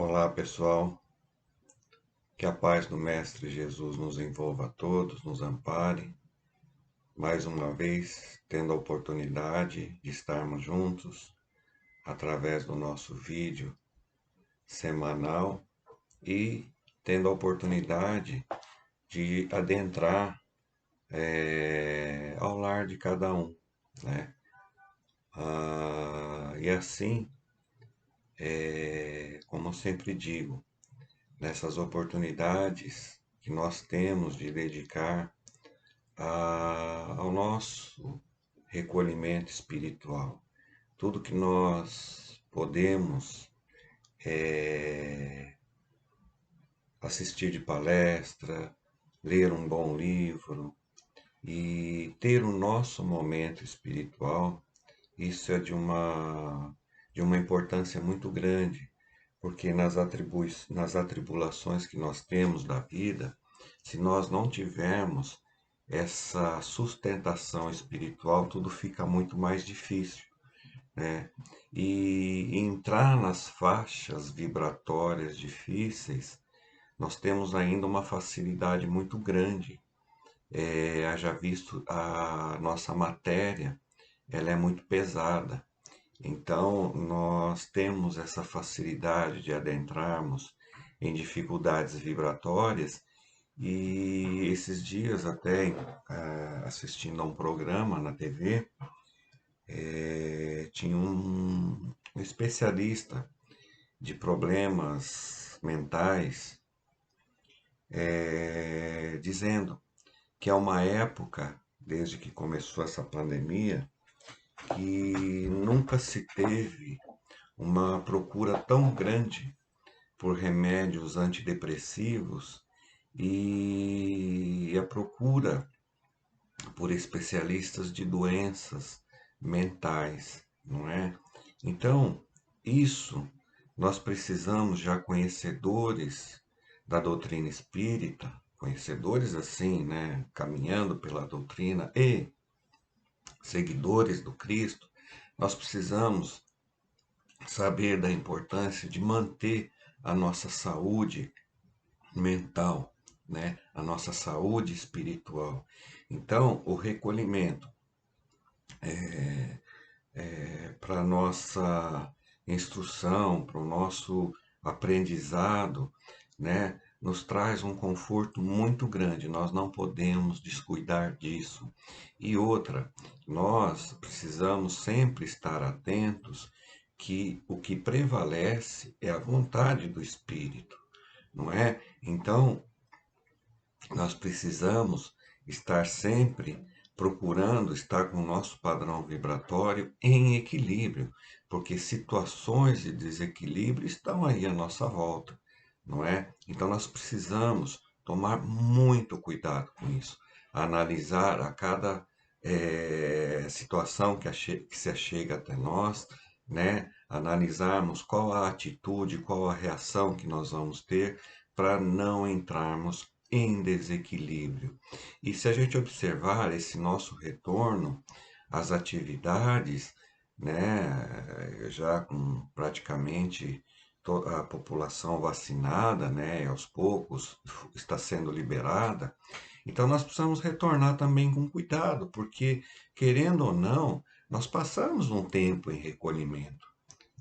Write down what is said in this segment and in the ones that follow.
Olá, pessoal. Que a paz do Mestre Jesus nos envolva a todos, nos ampare. Mais uma vez, tendo a oportunidade de estarmos juntos através do nosso vídeo semanal e tendo a oportunidade de adentrar ao lar de cada um, né? E assim, como eu sempre digo, nessas oportunidades que nós temos de dedicar ao nosso recolhimento espiritual. Tudo que nós podemos assistir de palestra, ler um bom livro e ter o nosso momento espiritual, isso é de uma importância muito grande, porque nas atribulações que nós temos da vida, se nós não tivermos essa sustentação espiritual, tudo fica muito mais difícil, né? E entrar nas faixas vibratórias difíceis, nós temos ainda uma facilidade muito grande. Haja visto a nossa matéria, ela é muito pesada. Então, nós temos essa facilidade de adentrarmos em dificuldades vibratórias e esses dias até assistindo a um programa na TV, tinha um especialista de problemas mentais dizendo que é uma época, desde que começou essa pandemia, que nunca se teve uma procura tão grande por remédios antidepressivos e a procura por especialistas de doenças mentais, não é? Então, isso nós precisamos, já conhecedores da doutrina espírita, conhecedores assim, né, caminhando pela doutrina e seguidores do Cristo, nós precisamos saber da importância de manter a nossa saúde mental, né? A nossa saúde espiritual. Então, o recolhimento para a nossa instrução, para o nosso aprendizado, né? Nos traz um conforto muito grande, nós não podemos descuidar disso. E outra, nós precisamos sempre estar atentos que o que prevalece é a vontade do Espírito, não é? Então, nós precisamos estar sempre procurando estar com o nosso padrão vibratório em equilíbrio, porque situações de desequilíbrio estão aí à nossa volta, não é? Então nós precisamos tomar muito cuidado com isso, analisar a cada situação que se achega até nós, né? Analisarmos qual a atitude, qual a reação que nós vamos ter para não entrarmos em desequilíbrio. E se a gente observar esse nosso retorno às atividades, né, já com praticamente toda a população vacinada, né, aos poucos está sendo liberada, então nós precisamos retornar também com cuidado, porque querendo ou não, nós passamos um tempo em recolhimento,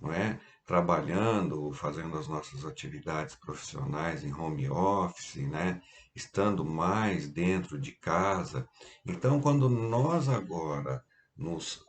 não é? Trabalhando, fazendo as nossas atividades profissionais em home office, né? Estando mais dentro de casa. Então, quando nós agora nos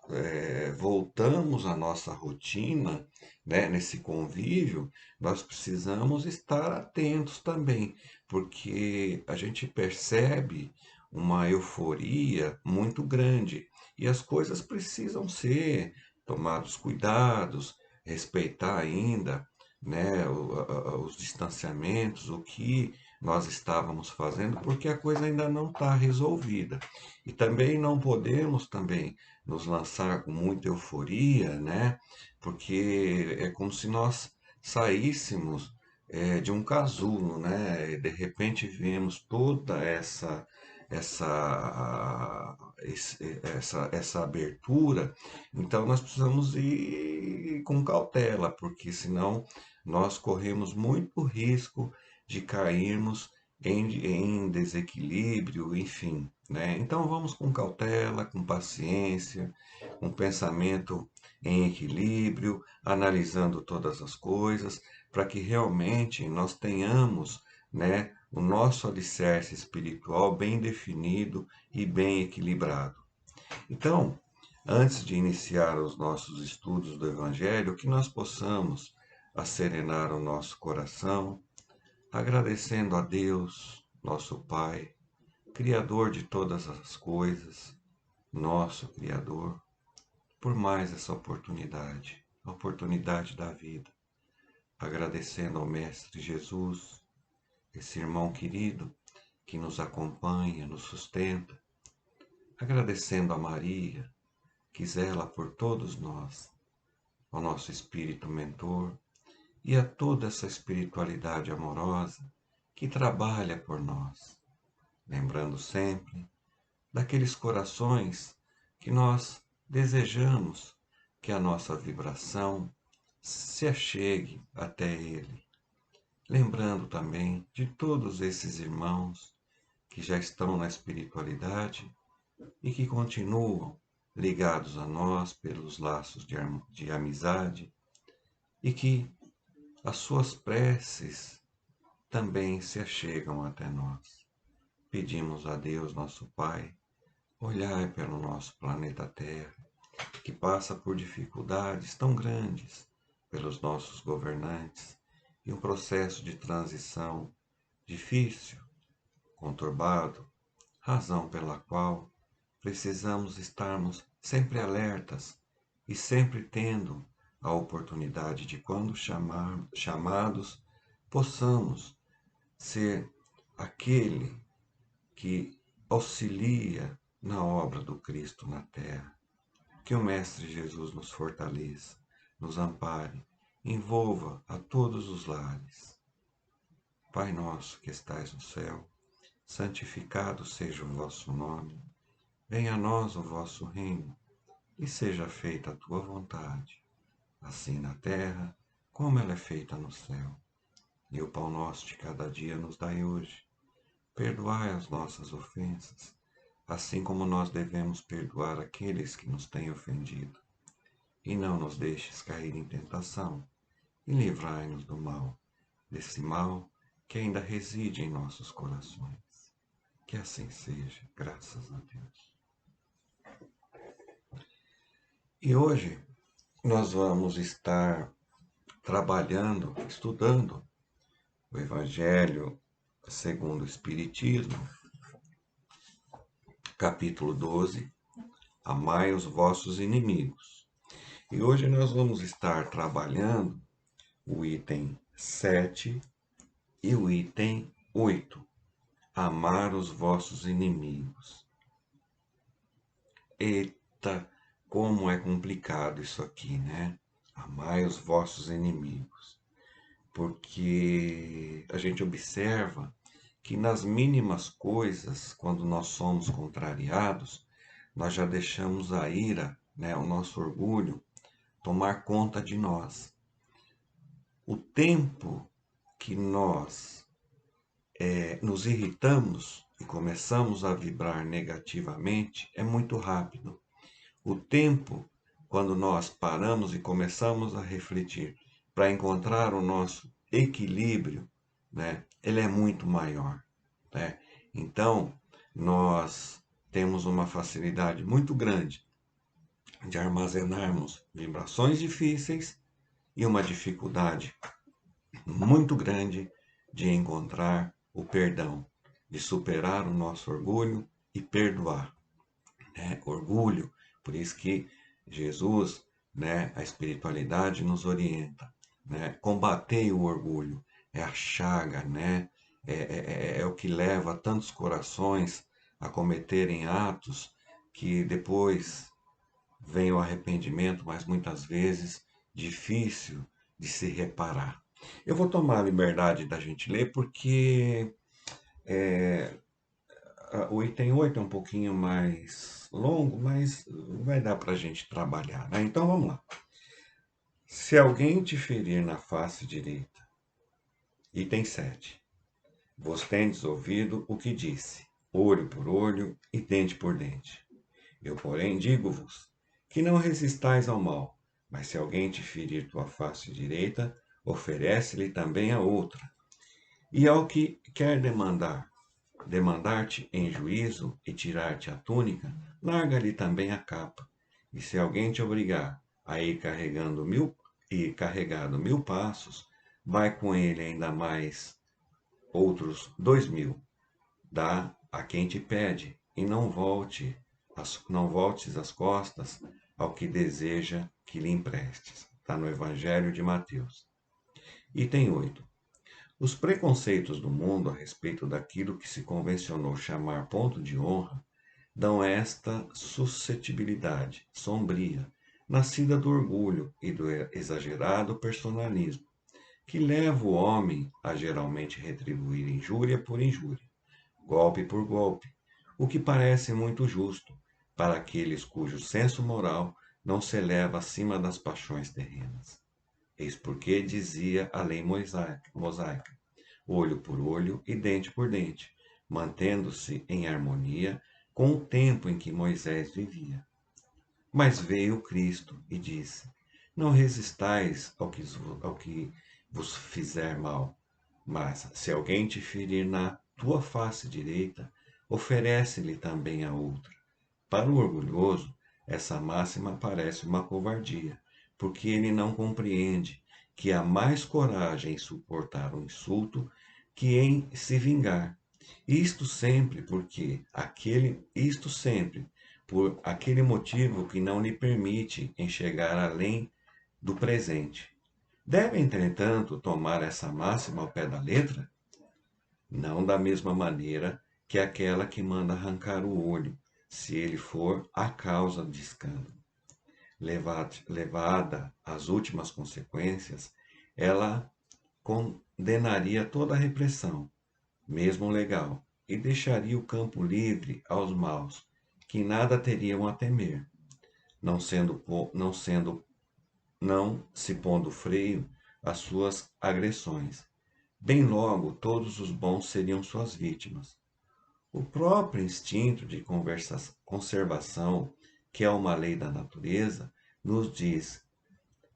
voltamos à nossa rotina, né, nesse convívio, nós precisamos estar atentos também, porque a gente percebe uma euforia muito grande e as coisas precisam ser tomados cuidados, respeitar ainda, né, os distanciamentos, o que nós estávamos fazendo, porque a coisa ainda não está resolvida. E também não podemos também nos lançar com muita euforia, né, porque é como se nós saíssemos de um casulo, né, e de repente vemos toda essa essa abertura, então nós precisamos ir com cautela, porque senão nós corremos muito risco de cairmos em desequilíbrio, enfim, né? Então vamos com cautela, com paciência, com pensamento em equilíbrio, analisando todas as coisas, para que realmente nós tenhamos, né, o nosso alicerce espiritual bem definido e bem equilibrado. Então, antes de iniciar os nossos estudos do Evangelho, que nós possamos acerenar o nosso coração, agradecendo a Deus, nosso Pai, Criador de todas as coisas, nosso Criador, por mais essa oportunidade, a oportunidade da vida. Agradecendo ao Mestre Jesus, esse irmão querido que nos acompanha, nos sustenta. Agradecendo a Maria, que zela por todos nós, ao nosso espírito mentor e a toda essa espiritualidade amorosa que trabalha por nós. Lembrando sempre daqueles corações que nós desejamos que a nossa vibração se achegue até Ele. Lembrando também de todos esses irmãos que já estão na espiritualidade e que continuam ligados a nós pelos laços de amizade e que as suas preces também se achegam até nós. Pedimos a Deus, nosso Pai, olhai pelo nosso planeta Terra, que passa por dificuldades tão grandes pelos nossos governantes e um processo de transição difícil, conturbado, razão pela qual precisamos estarmos sempre alertas e sempre tendo a oportunidade de, quando chamados, possamos ser aquele que auxilia na obra do Cristo na terra. Que o Mestre Jesus nos fortaleça, nos ampare, envolva a todos os lares. Pai nosso que estais no céu, santificado seja o vosso nome. Venha a nós o vosso reino, e seja feita a tua vontade, assim na terra, como ela é feita no céu. E o pão nosso de cada dia nos dai hoje. Perdoai as nossas ofensas, assim como nós devemos perdoar aqueles que nos têm ofendido. E não nos deixes cair em tentação, e livrai-nos do mal, desse mal que ainda reside em nossos corações. Que assim seja, graças a Deus. E hoje nós vamos estar trabalhando, estudando o Evangelho segundo o Espiritismo, capítulo 12, Amai os vossos inimigos. E hoje nós vamos estar trabalhando o item 7 e o item 8, amar os vossos inimigos. Eita, como é complicado isso aqui, né? Amai os vossos inimigos. Porque a gente observa que nas mínimas coisas, quando nós somos contrariados, nós já deixamos a ira, né, o nosso orgulho, tomar conta de nós. O tempo que nós nos irritamos e começamos a vibrar negativamente é muito rápido. O tempo, quando nós paramos e começamos a refletir para encontrar o nosso equilíbrio, né, ele é muito maior, né? Então, nós temos uma facilidade muito grande de armazenarmos vibrações difíceis e uma dificuldade muito grande de encontrar o perdão, de superar o nosso orgulho e perdoar, né? Orgulho, por isso que Jesus, né, a espiritualidade nos orienta, né? Combater o orgulho, é a chaga, né? É o que leva tantos corações a cometerem atos que depois vem o arrependimento, mas muitas vezes difícil de se reparar. Eu vou tomar a liberdade da gente ler porque O item 8 é um pouquinho mais longo, mas vai dar para a gente trabalhar, né? Então vamos lá. Se alguém te ferir na face direita, item 7, vos tendes ouvido o que disse, olho por olho e dente por dente. Eu, porém, digo-vos que não resistais ao mal, mas se alguém te ferir tua face direita, oferece-lhe também a outra. E ao que quer demandar-te em juízo e tirar-te a túnica, larga-lhe também a capa. E se alguém te obrigar a ir carregado 1000 passos, vai com ele ainda mais outros 2000. Dá a quem te pede, e não voltes as costas ao que deseja que lhe emprestes. Está no Evangelho de Mateus. Item 8. Os preconceitos do mundo a respeito daquilo que se convencionou chamar ponto de honra dão esta suscetibilidade sombria, nascida do orgulho e do exagerado personalismo, que leva o homem a geralmente retribuir injúria por injúria, golpe por golpe, o que parece muito justo para aqueles cujo senso moral não se eleva acima das paixões terrenas. Eis porque dizia a lei mosaica, olho por olho e dente por dente, mantendo-se em harmonia com o tempo em que Moisés vivia. Mas veio Cristo e disse, não resistais ao que vos fizer mal, mas se alguém te ferir na tua face direita, oferece-lhe também a outra. Para o orgulhoso, essa máxima parece uma covardia, porque ele não compreende que há mais coragem em suportar um insulto que em se vingar. Isto sempre por aquele motivo que não lhe permite enxergar além do presente. Deve, entretanto, tomar essa máxima ao pé da letra? Não da mesma maneira que aquela que manda arrancar o olho, se ele for a causa de escândalo. Levada às últimas consequências, ela condenaria toda a repressão, mesmo legal, e deixaria o campo livre aos maus, que nada teriam a temer, não se pondo freio às suas agressões. Bem logo, todos os bons seriam suas vítimas. O próprio instinto de conservação, que é uma lei da natureza, nos diz,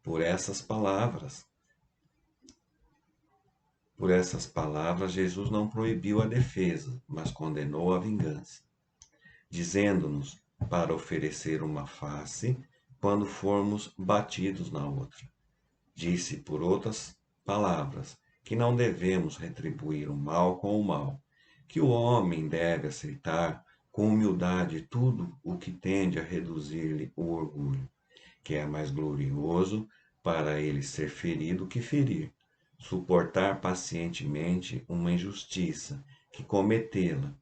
por essas palavras, Jesus não proibiu a defesa, mas condenou a vingança, dizendo-nos para oferecer uma face quando formos batidos na outra. Disse, por outras palavras, que não devemos retribuir o mal com o mal, que o homem deve aceitar com humildade tudo o que tende a reduzir-lhe o orgulho, que é mais glorioso para ele ser ferido que ferir, suportar pacientemente uma injustiça que cometê-la,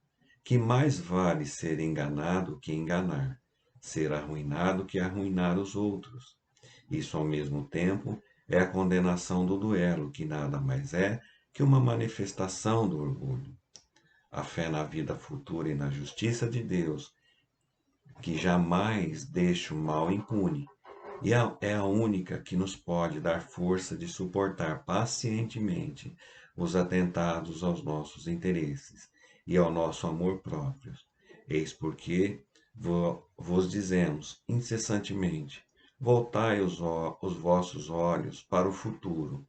que mais vale ser enganado que enganar, ser arruinado que arruinar os outros. Isso, ao mesmo tempo, é a condenação do duelo, que nada mais é que uma manifestação do orgulho. A fé na vida futura e na justiça de Deus, que jamais deixa o mal impune, e é a única que nos pode dar força de suportar pacientemente os atentados aos nossos interesses e ao nosso amor próprio. Eis porque vos dizemos incessantemente, voltai os vossos olhos para o futuro.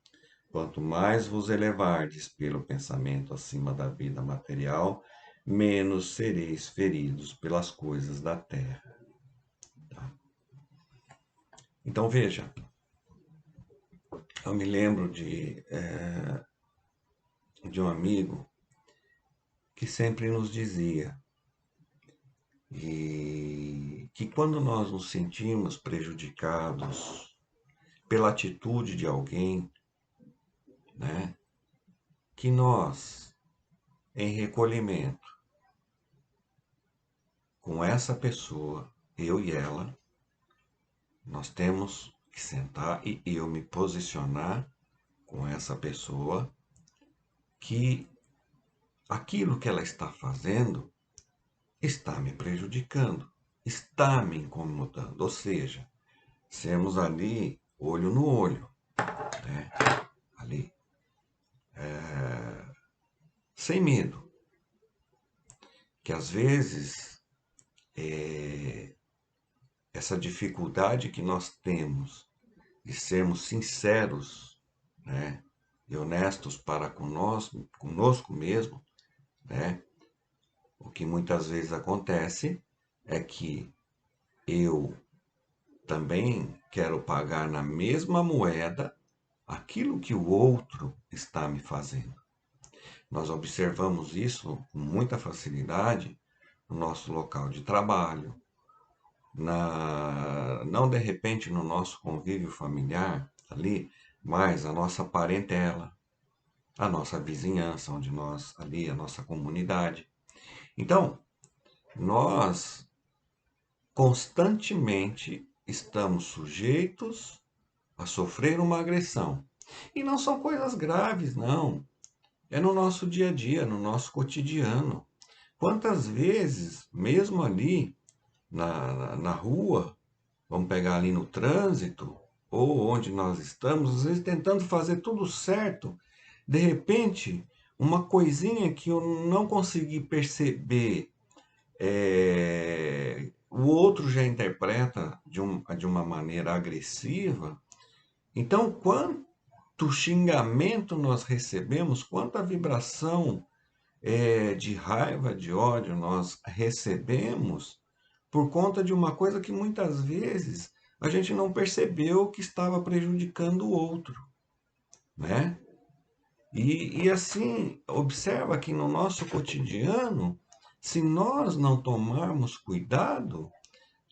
Quanto mais vos elevardes pelo pensamento acima da vida material, menos sereis feridos pelas coisas da terra. Tá? Então veja, eu me lembro de um amigo que sempre nos dizia que quando nós nos sentimos prejudicados pela atitude de alguém, né, que nós, em recolhimento com essa pessoa, eu e ela, nós temos que sentar e eu me posicionar com essa pessoa que aquilo que ela está fazendo está me prejudicando, está me incomodando. Ou seja, sermos ali olho no olho, né? Ali, sem medo, que às vezes essa dificuldade que nós temos de sermos sinceros, né, e honestos para conosco mesmo, né, o que muitas vezes acontece é que eu também quero pagar na mesma moeda aquilo que o outro está me fazendo. Nós observamos isso com muita facilidade no nosso local de trabalho, não de repente no nosso convívio familiar ali, mas a nossa parentela, a nossa vizinhança, onde nós ali, a nossa comunidade. Então, nós constantemente estamos sujeitos a sofrer uma agressão. E não são coisas graves, não. É no nosso dia a dia, no nosso cotidiano. Quantas vezes, mesmo ali na rua, vamos pegar ali no trânsito, ou onde nós estamos, às vezes tentando fazer tudo certo, de repente, uma coisinha que eu não consegui perceber, o outro já interpreta de uma maneira agressiva. Então, quanto xingamento nós recebemos, quanta vibração de raiva, de ódio nós recebemos por conta de uma coisa que muitas vezes a gente não percebeu que estava prejudicando o outro, né? E assim, observa que no nosso cotidiano, se nós não tomarmos cuidado,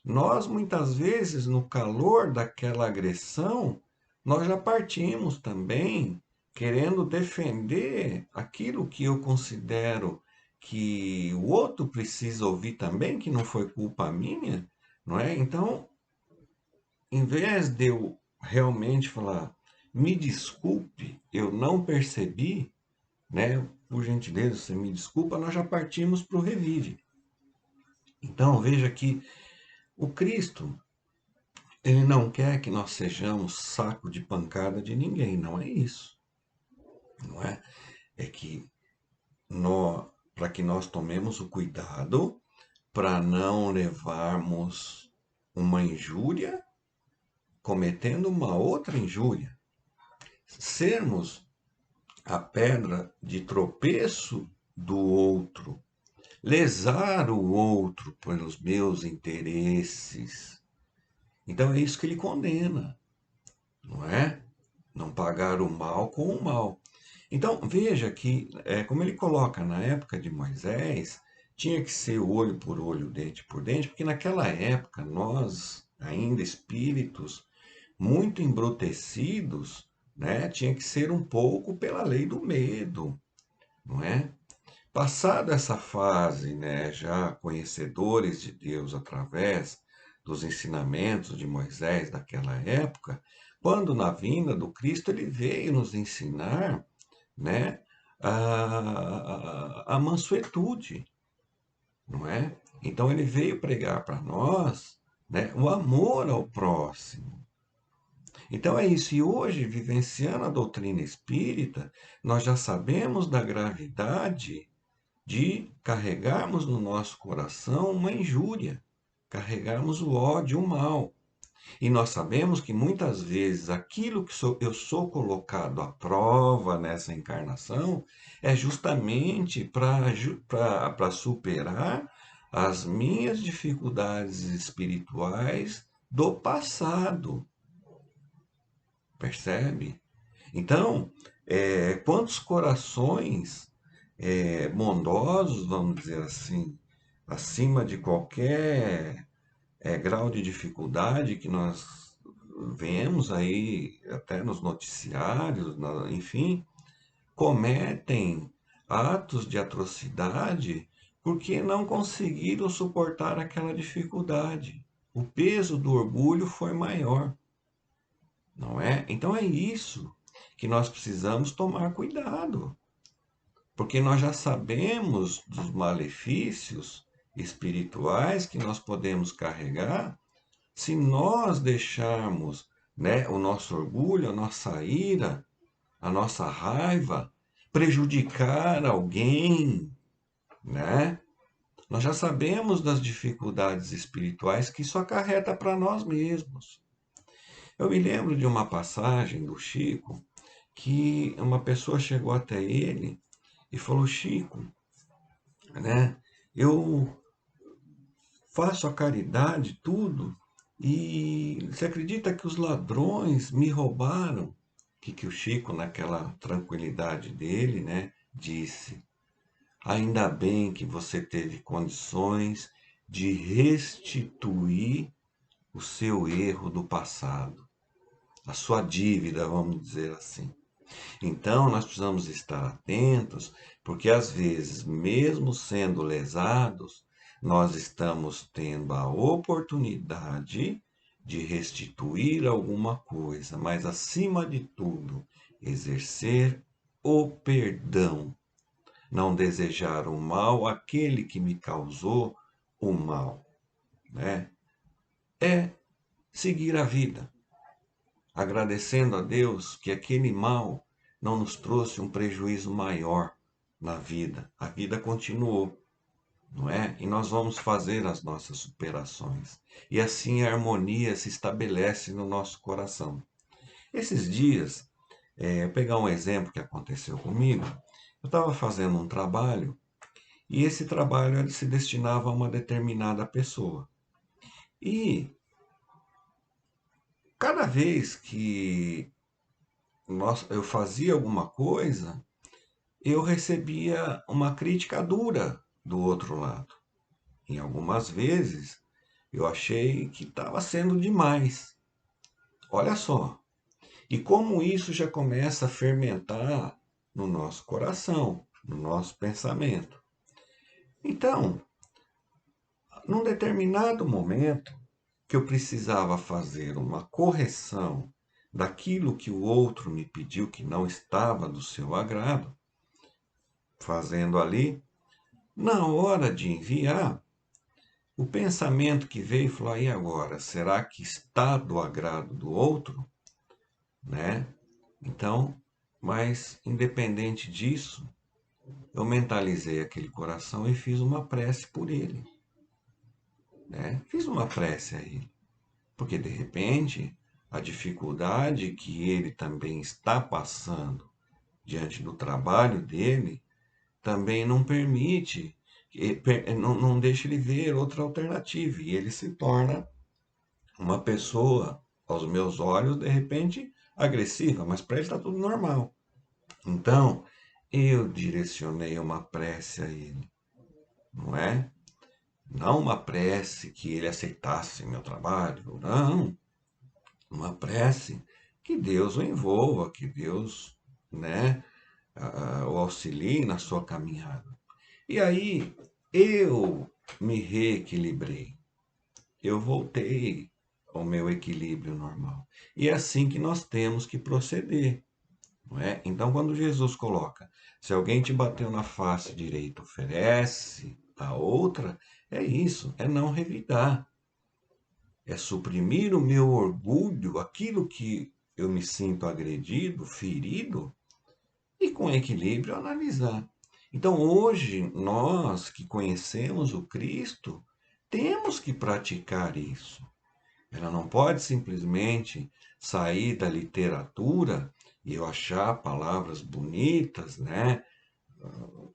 nós muitas vezes, no calor daquela agressão, nós já partimos também querendo defender aquilo que eu considero que o outro precisa ouvir também, que não foi culpa minha, não é? Então, em vez de eu realmente falar, me desculpe, eu não percebi, né? Por gentileza, você me desculpa, nós já partimos para o revive. Então, veja que o Cristo, ele não quer que nós sejamos saco de pancada de ninguém, não é isso, não é? É que para que nós tomemos o cuidado para não levarmos uma injúria cometendo uma outra injúria, sermos a pedra de tropeço do outro, lesar o outro pelos meus interesses. Então é isso que ele condena, não é? Não pagar o mal com o mal. Então veja que, como ele coloca na época de Moisés, tinha que ser olho por olho, dente por dente, porque naquela época nós, ainda espíritos muito embrutecidos, né, tinha que ser um pouco pela lei do medo, não é? Passada essa fase, né, já conhecedores de Deus através dos ensinamentos de Moisés daquela época, quando na vinda do Cristo ele veio nos ensinar, né, a mansuetude, não é? Então ele veio pregar para nós, né, o amor ao próximo. Então é isso. E hoje, vivenciando a doutrina espírita, nós já sabemos da gravidade de carregarmos no nosso coração uma injúria, carregarmos o ódio, o mal. E nós sabemos que muitas vezes aquilo que eu sou colocado à prova nessa encarnação é justamente para superar as minhas dificuldades espirituais do passado. Percebe? Então, quantos corações bondosos, vamos dizer assim, acima de qualquer grau de dificuldade que nós vemos aí, até nos noticiários, enfim, cometem atos de atrocidade porque não conseguiram suportar aquela dificuldade. O peso do orgulho foi maior, não é? Então é isso que nós precisamos tomar cuidado, porque nós já sabemos dos malefícios espirituais que nós podemos carregar se nós deixarmos, né, o nosso orgulho, a nossa ira, a nossa raiva prejudicar alguém, né? Nós já sabemos das dificuldades espirituais que isso acarreta para nós mesmos. Eu me lembro de uma passagem do Chico que uma pessoa chegou até ele e falou: Chico, né? Eu faço a caridade, tudo, e você acredita que os ladrões me roubaram? Que o Chico, naquela tranquilidade dele, né, disse: ainda bem que você teve condições de restituir o seu erro do passado, a sua dívida, vamos dizer assim. Então, nós precisamos estar atentos, porque às vezes, mesmo sendo lesados, nós estamos tendo a oportunidade de restituir alguma coisa, mas acima de tudo, exercer o perdão, não desejar o mal àquele que me causou o mal, né? É seguir a vida, agradecendo a Deus que aquele mal não nos trouxe um prejuízo maior na vida. A vida continuou, não é? E nós vamos fazer as nossas superações. E assim a harmonia se estabelece no nosso coração. Esses dias, vou pegar um exemplo que aconteceu comigo. Eu estava fazendo um trabalho e esse trabalho ele se destinava a uma determinada pessoa. E cada vez que eu fazia alguma coisa, eu recebia uma crítica dura do outro lado. Em algumas vezes, eu achei que estava sendo demais. Olha só. E como isso já começa a fermentar no nosso coração, no nosso pensamento. Então, num determinado momento que eu precisava fazer uma correção daquilo que o outro me pediu que não estava do seu agrado, fazendo ali, na hora de enviar, o pensamento que veio falou: e agora? Será que está do agrado do outro? Né? Então, mas independente disso, eu mentalizei aquele coração e fiz uma prece por ele. Né? Fiz uma prece a ele. Porque de repente, a dificuldade que ele também está passando diante do trabalho dele também não permite, não deixa ele ver outra alternativa. E ele se torna uma pessoa, aos meus olhos, de repente agressiva, mas para ele está tudo normal. Então, eu direcionei uma prece a ele, não é? Não uma prece que ele aceitasse meu trabalho, não. Uma prece que Deus o envolva, que Deus, né, o auxilie na sua caminhada. E aí eu me reequilibrei, eu voltei ao meu equilíbrio normal. E é assim que nós temos que proceder, não é? Então, quando Jesus coloca, se alguém te bateu na face direita, oferece a outra, é isso, é não revidar, é suprimir o meu orgulho, aquilo que eu me sinto agredido, ferido, e com equilíbrio analisar. Então, hoje, nós que conhecemos o Cristo, temos que praticar isso. Ela não pode simplesmente sair da literatura e eu achar palavras bonitas, né?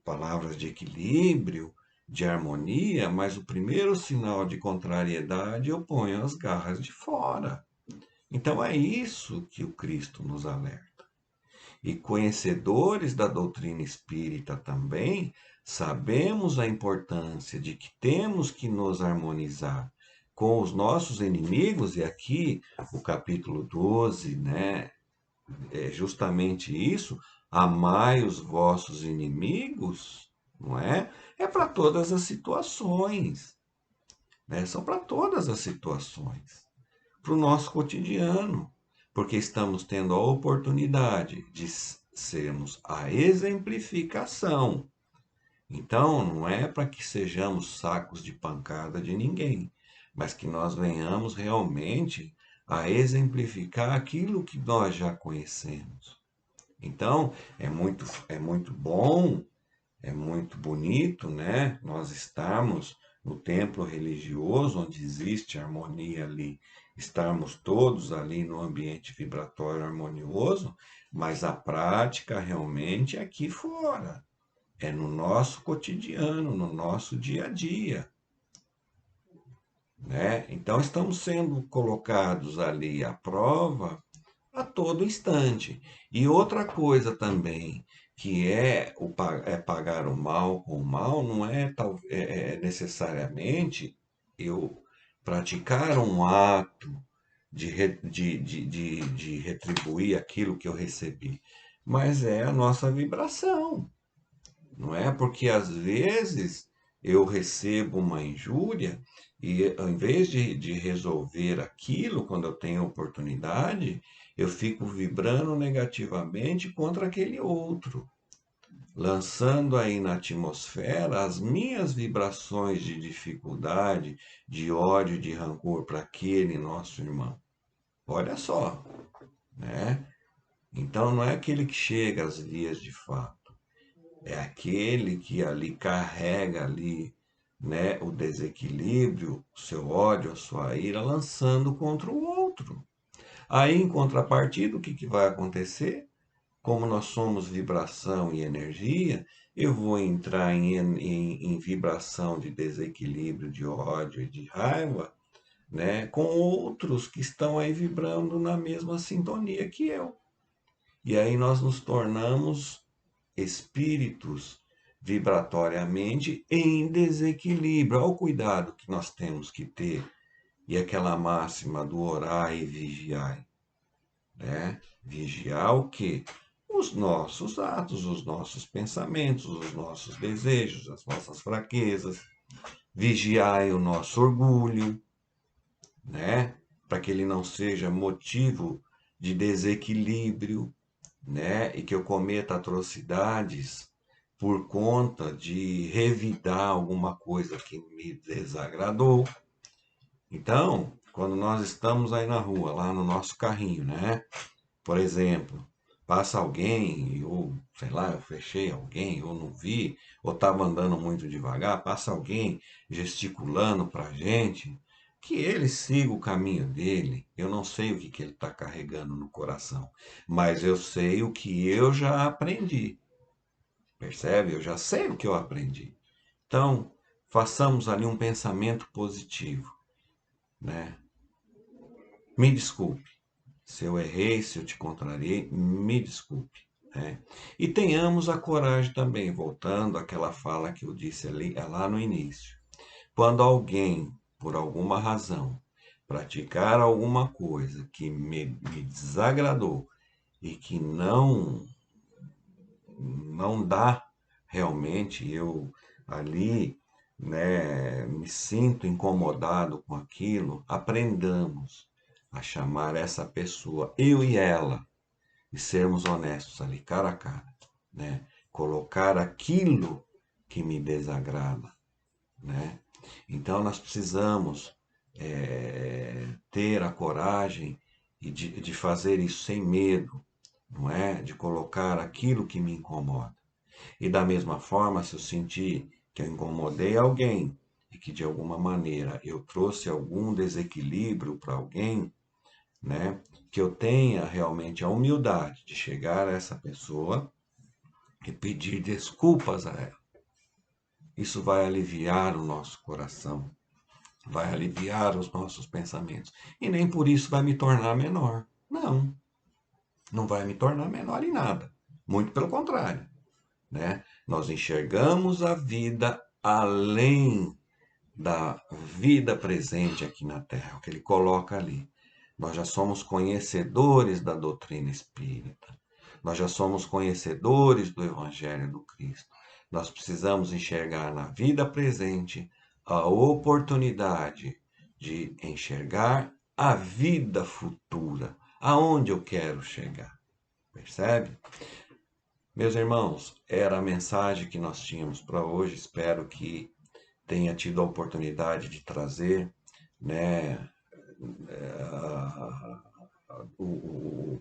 Palavras de equilíbrio, de harmonia, mas o primeiro sinal de contrariedade eu ponho as garras de fora. Então é isso que o Cristo nos alerta. E conhecedores da doutrina espírita também, sabemos a importância de que temos que nos harmonizar com os nossos inimigos, e aqui o capítulo 12, né, é justamente isso, amai os vossos inimigos, não é? É para todas as situações, né? São para todas as situações, para o nosso cotidiano, porque estamos tendo a oportunidade de sermos a exemplificação Então, não é para que sejamos sacos de pancada de ninguém, mas que nós venhamos realmente a exemplificar aquilo que nós já conhecemos. Então, é muito bom, é muito bonito, né? Nós estarmos no templo religioso, onde existe harmonia ali, estarmos todos ali no ambiente vibratório harmonioso, mas a prática realmente é aqui fora, é no nosso cotidiano, no nosso dia a dia, né? Então, estamos sendo colocados ali à prova a todo instante. E outra coisa também, que é pagar o mal com o mal, não é necessariamente eu praticar um ato de retribuir aquilo que eu recebi, mas é a nossa vibração, não é? Porque às vezes eu recebo uma injúria e ao invés de resolver aquilo quando eu tenho oportunidade, eu fico vibrando negativamente contra aquele outro, lançando aí na atmosfera as minhas vibrações de dificuldade, de ódio, de rancor para aquele nosso irmão. Olha só, né? Então não é aquele que chega às vias de fato. É aquele que ali carrega ali, né, o desequilíbrio, o seu ódio, a sua ira, lançando contra o outro. Aí, em contrapartida, o que vai acontecer? Como nós somos vibração e energia, eu vou entrar em vibração de desequilíbrio, de ódio e de raiva, né, com outros que estão aí vibrando na mesma sintonia que eu. E aí nós nos tornamos espíritos vibratoriamente em desequilíbrio. Olha o cuidado que nós temos que ter. E aquela máxima do orai e vigiai, né? Vigiar o quê? Os nossos atos, os nossos pensamentos, os nossos desejos, as nossas fraquezas. Vigiai o nosso orgulho, né? Para que ele não seja motivo de desequilíbrio, né? E que eu cometa atrocidades por conta de revidar alguma coisa que me desagradou. Então, quando nós estamos aí na rua, lá no nosso carrinho, né? Por exemplo, passa alguém, ou sei lá, eu fechei alguém, ou não vi, ou estava andando muito devagar, passa alguém gesticulando para a gente, que ele siga o caminho dele. Eu não sei o que ele está carregando no coração, mas eu sei o que eu já aprendi. Percebe? Eu já sei o que eu aprendi. Então, façamos ali um pensamento positivo, né? Me desculpe se eu errei, se eu te contrariei, me desculpe, né? E tenhamos a coragem também, voltando àquela fala que eu disse ali, lá no início. Quando alguém, por alguma razão, praticar alguma coisa que me desagradou e que não dá realmente, eu ali, né, me sinto incomodado com aquilo, aprendamos a chamar essa pessoa, eu e ela, e sermos honestos ali, cara a cara, né? Colocar aquilo que me desagrada, né? Então nós precisamos ter a coragem de fazer isso sem medo, não é? De colocar aquilo que me incomoda. E da mesma forma, se eu sentir que eu incomodei alguém e que de alguma maneira eu trouxe algum desequilíbrio para alguém, né, que eu tenha realmente a humildade de chegar a essa pessoa e pedir desculpas a ela. Isso vai aliviar o nosso coração, vai aliviar os nossos pensamentos. E nem por isso vai me tornar menor. Não, não vai me tornar menor em nada. Muito pelo contrário, né? Nós enxergamos a vida além da vida presente aqui na Terra, o que ele coloca ali. Nós já somos conhecedores da doutrina espírita. Nós já somos conhecedores do Evangelho do Cristo. Nós precisamos enxergar na vida presente a oportunidade de enxergar a vida futura, aonde eu quero chegar. Percebe? Meus irmãos, era a mensagem que nós tínhamos para hoje. Espero que tenha tido a oportunidade de trazer, né, a- o,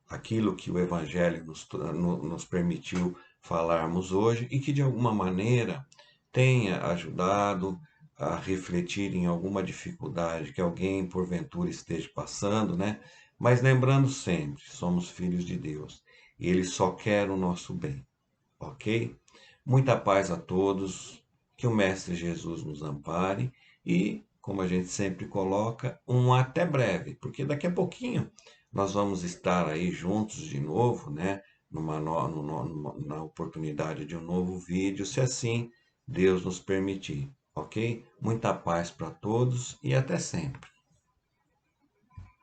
aquilo que o Evangelho nos permitiu falarmos hoje e que de alguma maneira tenha ajudado a refletir em alguma dificuldade que alguém porventura esteja passando, né? Mas lembrando sempre, somos filhos de Deus e Ele só quer o nosso bem, ok? Muita paz a todos, que o Mestre Jesus nos ampare e, como a gente sempre coloca, um até breve, porque daqui a pouquinho nós vamos estar aí juntos de novo, né? Na oportunidade de um novo vídeo, se assim Deus nos permitir, ok? Muita paz para todos e até sempre.